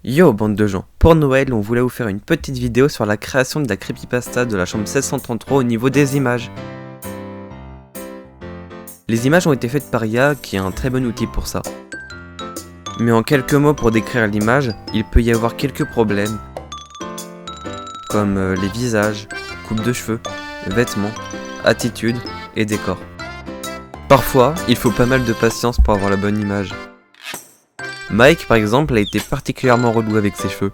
Yo bande de gens, pour Noël on voulait vous faire une petite vidéo sur la création de la creepypasta de la chambre 1633 au niveau des images. Les images ont été faites par IA qui est un très bon outil pour ça. Mais en quelques mots pour décrire l'image, il peut y avoir quelques problèmes, comme les visages, coupe de cheveux, vêtements, attitude et décor. Parfois, il faut pas mal de patience pour avoir la bonne image. Mike, par exemple, a été particulièrement relou avec ses cheveux.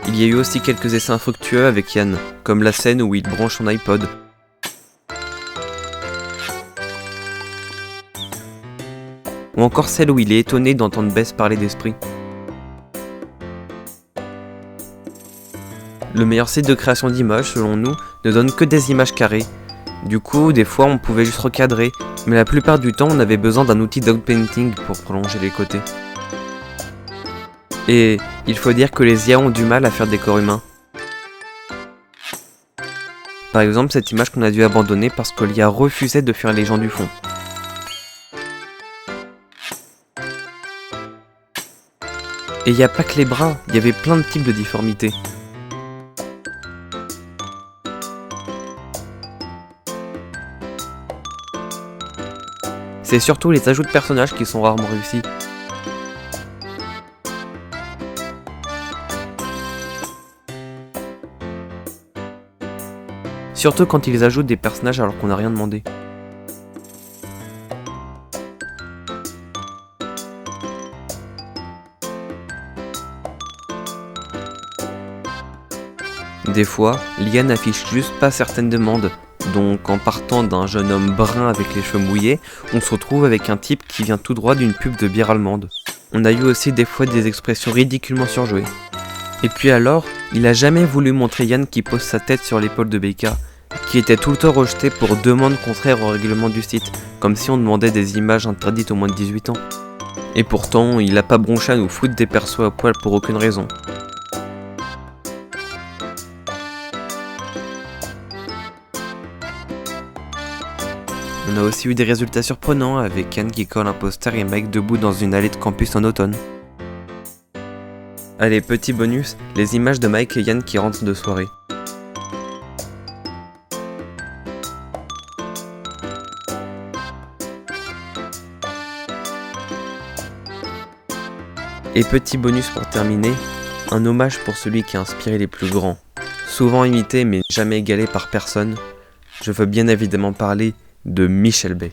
Il y a eu aussi quelques essais infructueux avec Yann, comme la scène où il branche son iPod. Ou encore celle où il est étonné d'entendre Bess parler d'esprit. Le meilleur site de création d'images, selon nous, ne donne que des images carrées. Du coup, des fois on pouvait juste recadrer, mais la plupart du temps on avait besoin d'un outil d'outpainting pour prolonger les côtés. Et il faut dire que les IA ont du mal à faire des corps humains. Par exemple, cette image qu'on a dû abandonner parce que l'IA refusait de faire les gens du fond. Et il n'y a pas que les bras, il y avait plein de types de difformités. C'est surtout les ajouts de personnages qui sont rarement réussis. Surtout quand ils ajoutent des personnages alors qu'on n'a rien demandé. Des fois, l'IA n'affiche juste pas certaines demandes, donc en partant d'un jeune homme brun avec les cheveux mouillés, on se retrouve avec un type qui vient tout droit d'une pub de bière allemande. On a eu aussi des fois des expressions ridiculement surjouées. Et puis alors, il a jamais voulu montrer Yann qui pose sa tête sur l'épaule de Becca, qui était tout le temps rejeté pour demande contraire au règlement du site, comme si on demandait des images interdites aux moins de 18 ans. Et pourtant, il a pas bronché à nous foutre des persos à poil pour aucune raison. On a aussi eu des résultats surprenants avec Yann qui colle un poster et Mike debout dans une allée de campus en automne. Allez, petit bonus, les images de Mike et Yann qui rentrent de soirée. Et petit bonus pour terminer, un hommage pour celui qui a inspiré les plus grands. Souvent imité mais jamais égalé par personne, je veux bien évidemment parler de Michel Bay.